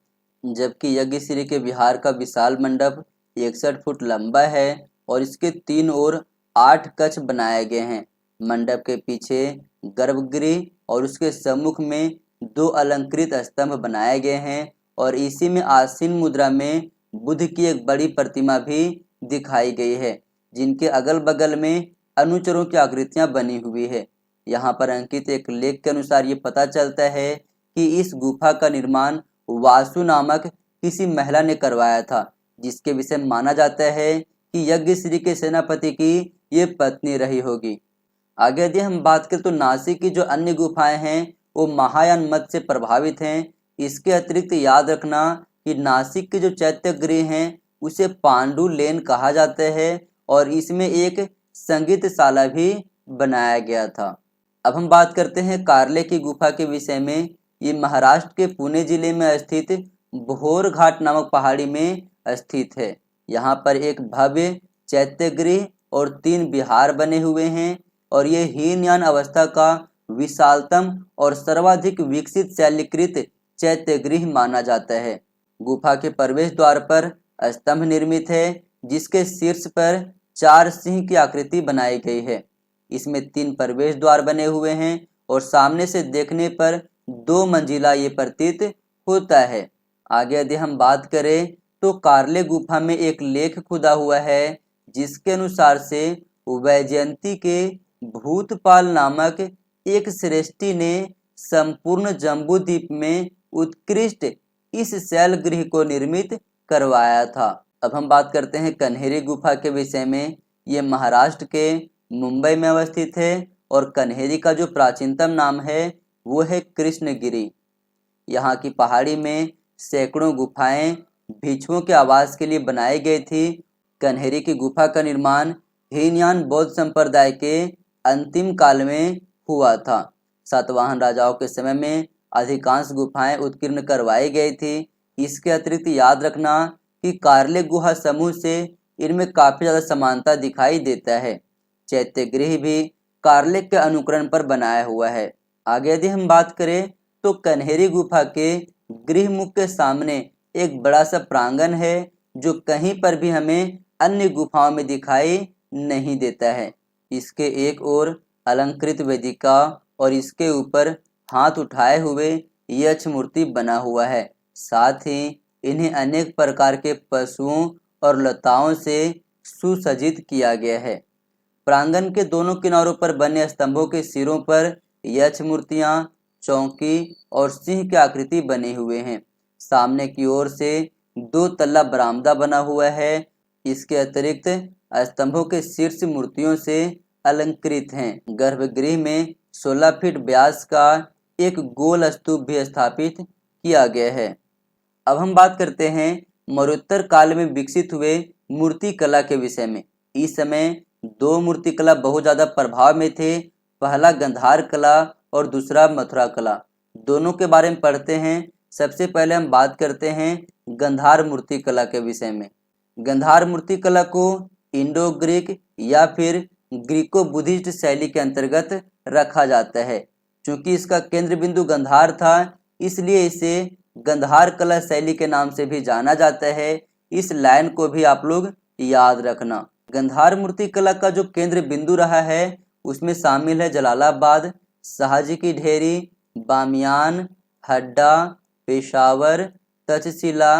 जबकि यज्ञश्री के विहार का विशाल मंडप 61 फुट लंबा है और इसके 3 ओर 8 कक्ष बनाए गए हैं। मंडप के पीछे गर्भगृह और उसके सम्मुख में 2 अलंकृत स्तंभ बनाए गए हैं और इसी में आसीन मुद्रा में बुद्ध की एक बड़ी प्रतिमा भी दिखाई गई है, जिनके अगल बगल में अनुचरों की आकृतियां बनी हुई है। यहाँ पर अंकित एक लेख के अनुसार ये पता चलता है कि इस गुफा का निर्माण वासु नामक किसी महिला ने करवाया था, जिसके विषय में माना जाता है कि यज्ञश्री के सेनापति की ये पत्नी रही होगी। आगे यदि हम बात करें तो नासिक की जो अन्य गुफाएं हैं वो महायान मत से प्रभावित हैं। इसके अतिरिक्त याद रखना कि नासिक के जो चैत्य गृह हैं उसे पांडु लेन कहा जाता है और इसमें एक संगीतशाला भी बनाया गया था। अब हम बात करते हैं कार्ले की गुफा के विषय में। ये महाराष्ट्र के पुणे जिले में स्थित भोर घाट नामक पहाड़ी में स्थित है। यहाँ पर एक भव्य चैत्यगृह और 3 विहार बने हुए हैं और ये हीनयान अवस्था का विशालतम और सर्वाधिक विकसित शैलीकृत चैत्यगृह माना जाता है। गुफा के प्रवेश द्वार पर स्तंभ निर्मित है जिसके शीर्ष पर 4 सिंह की आकृति बनाई गई है। इसमें 3 प्रवेश द्वार बने हुए हैं और सामने से देखने पर 2 मंजिला ये प्रतीत होता है। आगे यदि हम बात करें तो कार्ले गुफा में एक लेख खुदा हुआ है जिसके अनुसार से वैजयंती के भूतपाल नामक एक श्रेष्ठी ने संपूर्ण जम्बू द्वीप में उत्कृष्ट इस शैल गृह को निर्मित करवाया था। अब हम बात करते हैं कन्हेरी गुफा के विषय में। ये महाराष्ट्र के मुंबई में अवस्थित है और कन्हेरी का जो प्राचीनतम नाम है वो है कृष्णगिरी। यहाँ की पहाड़ी में सैकड़ों गुफाएं भिक्षुओं के आवास के लिए बनाई गई थी। कन्हेरी की गुफा का निर्माण हीनयान बौद्ध संप्रदाय के अंतिम काल में हुआ था। सातवाहन राजाओं के समय में अधिकांश गुफाएं उत्कीर्ण करवाई गई थी। इसके अतिरिक्त याद रखना कि कार्ले गुहा समूह से इनमें काफी ज्यादा समानता दिखाई देता है। चैत्यगृह भी कार्ले के अनुकरण पर बनाया हुआ है। आगे यदि हम बात करें तो कन्हेरी गुफा के गृह मुख के सामने एक बड़ा सा प्रांगण है जो कहीं पर भी हमें अन्य गुफाओं में दिखाई नहीं देता है। इसके एक ओर अलंकृत वेदिका और इसके ऊपर हाथ उठाए हुए यक्ष मूर्ति बना हुआ है। साथ ही इन्हें अनेक प्रकार के पशुओं और लताओं से सुसज्जित किया गया है। प्रांगण के दोनों किनारों पर बने स्तंभों के सिरों पर यक्ष मूर्तियां, चौकी और सिंह की आकृति बने हुए हैं। सामने की ओर से 2 तल्ला बरामदा बना हुआ है। इसके अतिरिक्त स्तंभों के शीर्ष मूर्तियों से अलंकृत हैं। गर्भगृह में 16 फीट व्यास का एक गोल स्तूप भी स्थापित किया गया है। अब हम बात करते हैं मरुत्तर काल में विकसित हुए मूर्ति कला के विषय में। इस समय 2 मूर्ति कला बहुत ज़्यादा प्रभाव में थे। पहला गंधार कला और दूसरा मथुरा कला। दोनों के बारे में पढ़ते हैं। सबसे पहले हम बात करते हैं गंधार मूर्ति कला के विषय में। गंधार मूर्ति कला को इंडो ग्रीक या फिर ग्रीको बुद्धिस्ट शैली के अंतर्गत रखा जाता है। चूंकि इसका केंद्र बिंदु गंधार था इसलिए इसे गंधार कला शैली के नाम से भी जाना जाता है। इस लाइन को भी आप लोग याद रखना। गंधार मूर्ति कला का जो केंद्र बिंदु रहा है उसमें शामिल है जलालाबाद, शाहजी की ढेरी, बामियान, हड्डा, पेशावर, तक्षशिला,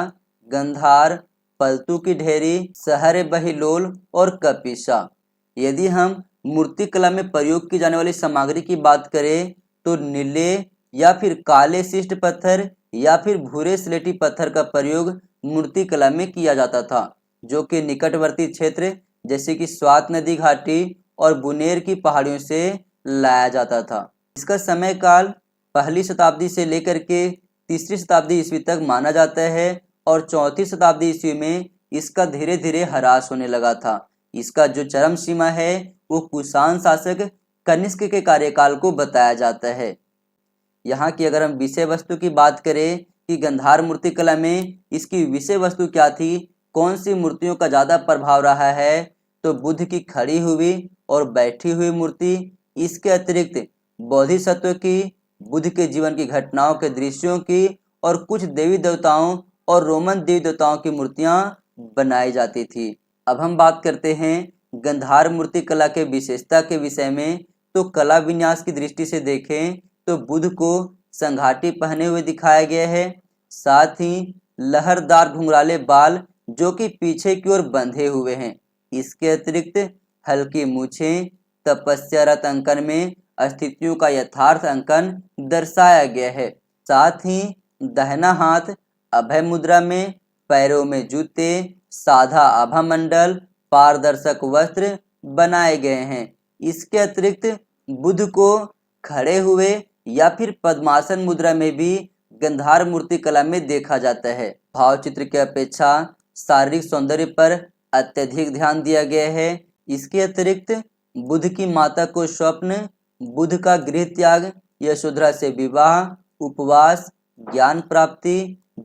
गंधार, पलतू की ढेरी, शहर बहिलोल और कपिसा। यदि हम मूर्ति कला में प्रयोग की जाने वाली सामग्री की बात करें तो नीले या फिर काले शिष्ट पत्थर या फिर भूरे स्लेटी पत्थर का प्रयोग मूर्ति कला में किया जाता था, जो कि निकटवर्ती क्षेत्र जैसे कि स्वात नदी घाटी और बुनेर की पहाड़ियों से लाया जाता था। इसका समय काल 1ली शताब्दी से लेकर के 3री शताब्दी ईस्वी तक माना जाता है और 4ठी शताब्दी ईस्वी में इसका धीरे धीरे ह्रास होने लगा था। इसका जो चरम सीमा है वो कुषाण शासक कनिष्क के कार्यकाल को बताया जाता है। यहाँ की अगर हम विषय वस्तु की बात करें कि गंधार मूर्ति कला में इसकी विषय वस्तु क्या थी, कौन सी मूर्तियों का ज़्यादा प्रभाव रहा है, तो बुद्ध की खड़ी हुई और बैठी हुई मूर्ति। इसके अतिरिक्त बोधिसत्व की, बुद्ध के जीवन की घटनाओं के दृश्यों की और कुछ देवी देवताओं और रोमन देवी देवताओं की मूर्तियां बनाई जाती थी। अब हम बात करते हैं गंधार मूर्ति कला के विशेषता के विषय में। तो कला विन्यास की दृष्टि से देखें तो बुद्ध को संघाटी पहने हुए दिखाया गया है। साथ ही लहरदार घुंघराले बाल जो कि पीछे की ओर बंधे हुए हैं। इसके अतिरिक्त हल्की मूछें, तपस्यारत अंकन में स्थितियों का यथार्थ अंकन दर्शाया गया है। साथ ही दाहिना हाथ अभय मुद्रा में, पैरों में जूते, साधा आभा मंडल, पारदर्शक वस्त्र बनाए गए हैं। इसके अतिरिक्त बुद्ध को खड़े हुए या फिर पद्मासन मुद्रा में भी गंधार मूर्ति कला में देखा जाता है। भाव चित्र की अपेक्षा शारीरिक सौंदर्य पर अत्यधिक ध्यान दिया गया है। इसके अतिरिक्त बुद्ध की माता को स्वप्न, बुद्ध का गृह त्याग, यशोधरा से विवाह, उपवास, ज्ञान प्राप्ति,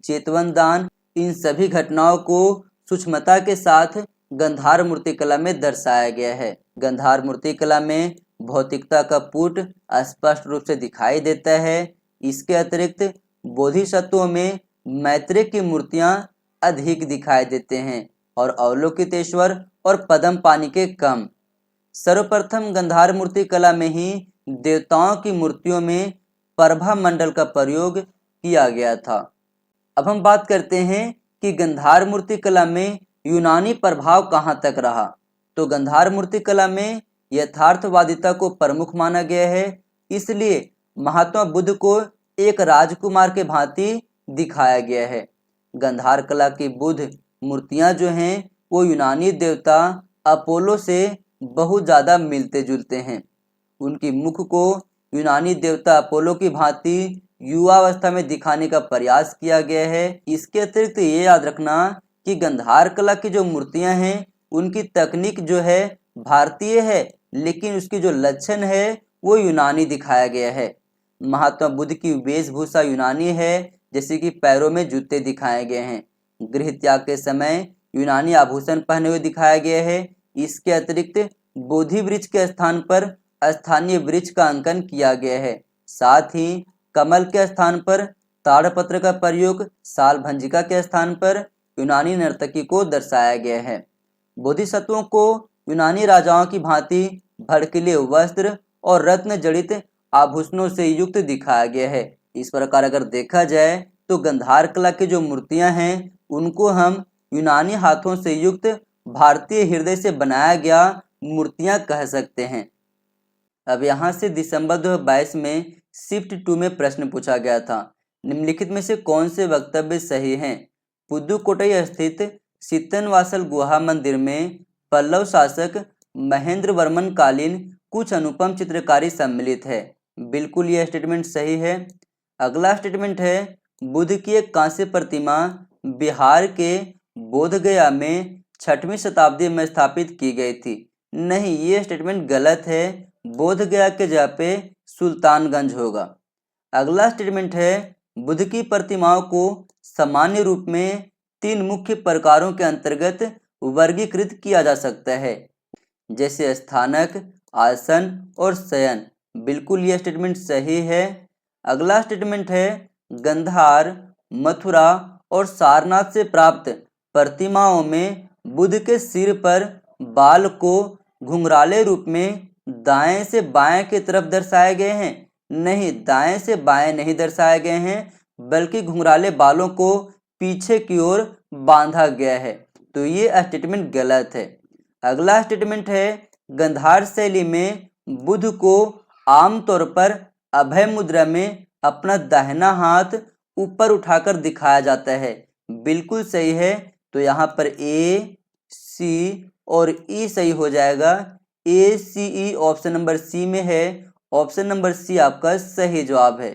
चेतवन दान, इन सभी घटनाओं को सूक्ष्मता के साथ गंधार मूर्ति कला में दर्शाया गया है। गंधार मूर्ति कला में भौतिकता का पुट स्पष्ट रूप से दिखाई देता है। इसके अतिरिक्त बोधिसत्वों में मैत्रेय की मूर्तियां अधिक दिखाई देते हैं और अवलोकितेश्वर और पद्म पानी के कम। सर्वप्रथम गंधार मूर्ति कला में ही देवताओं की मूर्तियों में प्रभा मंडल का प्रयोग किया गया था। अब हम बात करते हैं कि गंधार मूर्ति कला में यूनानी प्रभाव कहाँ तक रहा। तो गंधार मूर्ति कला में यथार्थवादिता को प्रमुख माना गया है, इसलिए महात्मा बुद्ध को एक राजकुमार के भांति दिखाया गया है। गंधार कला की बुद्ध मूर्तियां जो हैं वो यूनानी देवता अपोलो से बहुत ज़्यादा मिलते जुलते हैं। उनकी मुख को यूनानी देवता अपोलो की भांति युवावस्था में दिखाने का प्रयास किया गया है। इसके अतिरिक्त ये याद रखना कि गंधार कला की जो मूर्तियां हैं उनकी तकनीक जो है भारतीय है, लेकिन उसकी जो लक्षण है वो यूनानी दिखाया गया है। महात्मा बुद्ध की वेशभूषा यूनानी है, जैसे कि पैरों में जूते दिखाए गए हैं। गृह त्याग के समय यूनानी आभूषण पहने हुए दिखाया गया है। इसके अतिरिक्त बोधि वृक्ष के स्थान पर स्थानीय वृक्ष का अंकन किया गया है। साथ ही कमल के स्थान पर ताड़पत्र का प्रयोग, साल भंजिका के स्थान पर यूनानी नर्तकी को दर्शाया गया है। बोधिसत्वों को यूनानी राजाओं की भांति भड़कीले वस्त्र और रत्न जड़ित आभूषणों से युक्त दिखाया गया है। इस प्रकार अगर देखा जाए तो गंधार कला की जो मूर्तियां हैं उनको हम यूनानी हाथों से युक्त भारतीय हृदय से बनाया गया मूर्तियां कह सकते हैं। अब यहाँ से दिसंबर 2022 में शिफ्ट 2 में प्रश्न पूछा गया था, निम्नलिखित में से कौन से वक्तव्य सही हैं। पुदुकोट्टई स्थित सित्तनवासल गुहा मंदिर में पल्लव शासक महेंद्र वर्मन कालीन कुछ अनुपम चित्रकारी सम्मिलित है। बिल्कुल यह स्टेटमेंट सही है। अगला स्टेटमेंट है, बुद्ध की एक कांस्य प्रतिमा बिहार के बोधगया में 6वीं शताब्दी में स्थापित की गई थी। नहीं, ये स्टेटमेंट गलत है। बोधगया के जगह पे सुल्तानगंज होगा। अगला स्टेटमेंट है, बुद्ध की प्रतिमाओं को सामान्य रूप में 3 मुख्य प्रकारों के अंतर्गत वर्गीकृत किया जा सकता है, जैसे स्थानक, आसन और शयन। बिल्कुल यह स्टेटमेंट सही है। अगला स्टेटमेंट है, गंधार, मथुरा और सारनाथ से प्राप्त प्रतिमाओं में बुद्ध के सिर पर बाल को घुंघराले रूप में दाएं से बाएं की तरफ दर्शाए गए हैं। नहीं, दाएं से बाएं नहीं दर्शाए गए हैं, बल्कि घुंघराले बालों को पीछे की ओर बांधा गया है। तो ये स्टेटमेंट गलत है। अगला स्टेटमेंट है, गंधार शैली में बुद्ध को आमतौर पर अभय मुद्रा में अपना दाहिना हाथ ऊपर उठाकर दिखाया जाता है। बिल्कुल सही है। तो यहाँ पर ए, सी और ई सही हो जाएगा। ए, सी, ई ऑप्शन नंबर सी में है। ऑप्शन नंबर सी आपका सही जवाब है।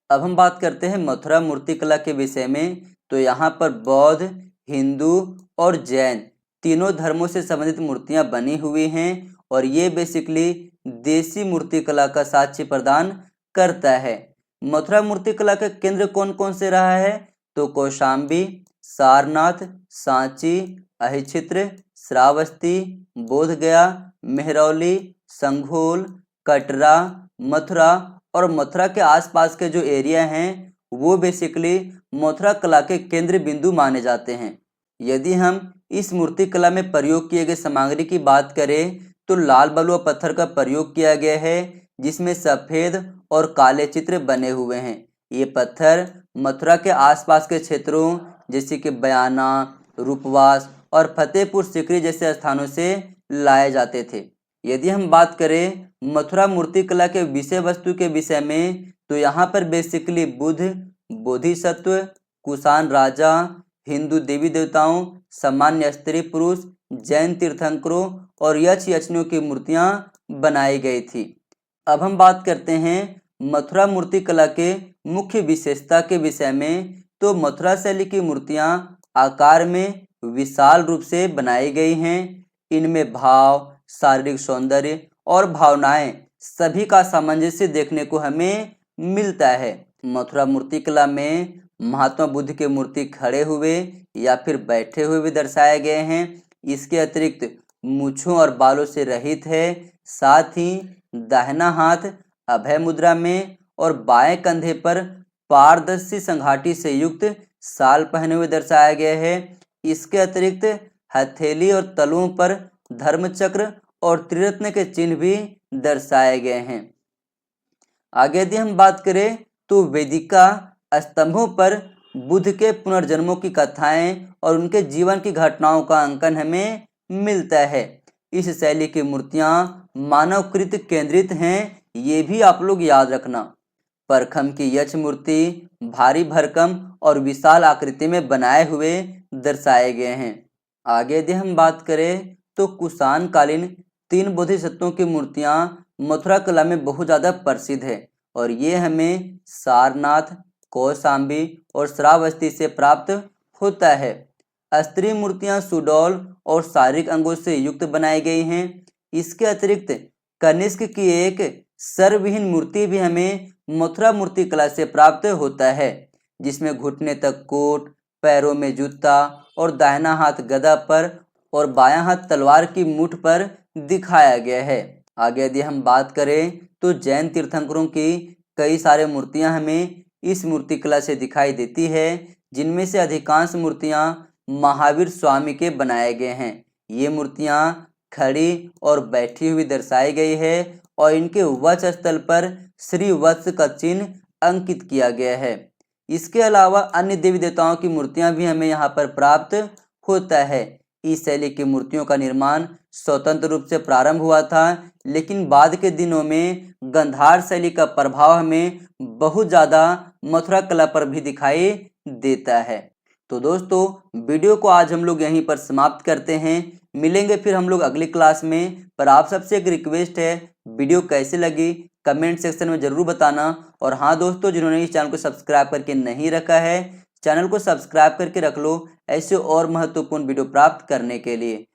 अब हम बात करते हैं मथुरा मूर्तिकला के विषय में। तो यहाँ पर बौद्ध, हिंदू और जैन तीनों धर्मों से संबंधित मूर्तियां बनी हुई हैं और ये बेसिकली देसी मूर्तिकला का साक्ष्य प्रदान करता है। मथुरा मूर्तिकला का केंद्र कौन कौन से रहा है? तो कौशाम्बी, सारनाथ, सांची, अहिचित्र, श्रावस्ती, बोधगया, मेहरौली, संघोल, कटरा, मथुरा और मथुरा के आसपास के जो एरिया हैं वो बेसिकली मथुरा कला के केंद्र बिंदु माने जाते हैं। यदि हम इस मूर्ति कला में प्रयोग किए गए सामग्री की बात करें तो लाल बलुआ पत्थर का प्रयोग किया गया है, जिसमें सफ़ेद और काले चित्र बने हुए हैं। ये पत्थर मथुरा के आसपास के क्षेत्रों जैसे कि बयाना, रूपवास और फतेहपुर सीकरी जैसे स्थानों से लाए जाते थे। यदि हम बात करें मथुरा मूर्ति कला के विषय वस्तु के विषय में, तो यहाँ पर बेसिकली बुद्ध, बोधिसत्व, कुषाण राजा, हिंदू देवी देवताओं, सामान्य स्त्री पुरुष, जैन तीर्थंकरों और यक्ष यक्षिणियों की मूर्तियां बनाई गई थी। अब हम बात करते हैं मथुरा मूर्ति कला के मुख्य विशेषता के विषय में। तो मथुरा शैली की मूर्तियां आकार में विशाल रूप से बनाई गई हैं। इनमें भाव, शारीरिक सौंदर्य और भावनाएं सभी का सामंजस्य देखने को हमें मिलता है। मथुरा मूर्ति कला में महात्मा बुद्ध के मूर्ति खड़े हुए या फिर बैठे हुए भी दर्शाए गए हैं। इसके अतिरिक्त मूछों और बालों से रहित है। साथ ही दाहिना हाथ अभय मुद्रा में और बाएं कंधे पर पारदर्शी संघाटी से युक्त शाल पहने हुए दर्शाया गया है। इसके अतिरिक्त हथेली और तलुओं पर धर्मचक्र और त्रिरत्न के चिन्ह भी दर्शाए गए हैं। आगे यदि हम बात करें तो वेदिका स्तंभों पर बुद्ध के पुनर्जन्मों की कथाएं और उनके जीवन की घटनाओं का अंकन हमें मिलता है। इस शैली की मूर्तियां मानवकृत केंद्रित हैं, ये भी आप लोग याद रखना। परखम की यक्ष मूर्ति भारी भरकम और विशाल आकृति में बनाए हुए दर्शाए गए हैं। आगे यदि हम बात करें तो कुषाण कालीन 3 बोधिसत्वों की मूर्तियां मथुरा कला में बहुत ज़्यादा प्रसिद्ध है और ये हमें सारनाथ, कौशाम्बी और श्रावस्ती से प्राप्त होता है। स्त्री मूर्तियां सुडौल और शारीरिक अंगों से युक्त बनाई गई हैं। इसके अतिरिक्त कनिष्क की एक सर्वविहीन मूर्ति भी हमें मथुरा मूर्ति कला से प्राप्त होता है, जिसमें घुटने तक कोट, पैरों में जूता और दाहिना हाथ गदा पर और बायां हाथ तलवार की मुठ पर दिखाया गया है। आगे यदि हम बात करें तो जैन तीर्थंकरों की कई सारे मूर्तियां हमें इस मूर्ति कला से दिखाई देती है, जिनमें से अधिकांश मूर्तियां महावीर स्वामी के बनाए गए हैं। ये मूर्तियां खड़ी और बैठी हुई दर्शाई गई है और इनके वक्ष स्थल पर श्री वत्स का चिन्ह अंकित किया गया है। इसके अलावा अन्य देवी देवताओं की मूर्तियां भी हमें यहाँ पर प्राप्त होता है। इस शैली की मूर्तियों का निर्माण स्वतंत्र रूप से प्रारंभ हुआ था, लेकिन बाद के दिनों में गंधार शैली का प्रभाव हमें बहुत ज़्यादा मथुरा कला पर भी दिखाई देता है। तो दोस्तों, वीडियो को आज हम लोग यहीं पर समाप्त करते हैं। मिलेंगे फिर हम लोग अगली क्लास में। पर आप सबसे एक रिक्वेस्ट है, वीडियो कैसे लगी कमेंट सेक्शन में ज़रूर बताना। और हाँ दोस्तों, जिन्होंने इस चैनल को सब्सक्राइब करके नहीं रखा है, चैनल को सब्सक्राइब करके रख लो ऐसे और महत्वपूर्ण वीडियो प्राप्त करने के लिए।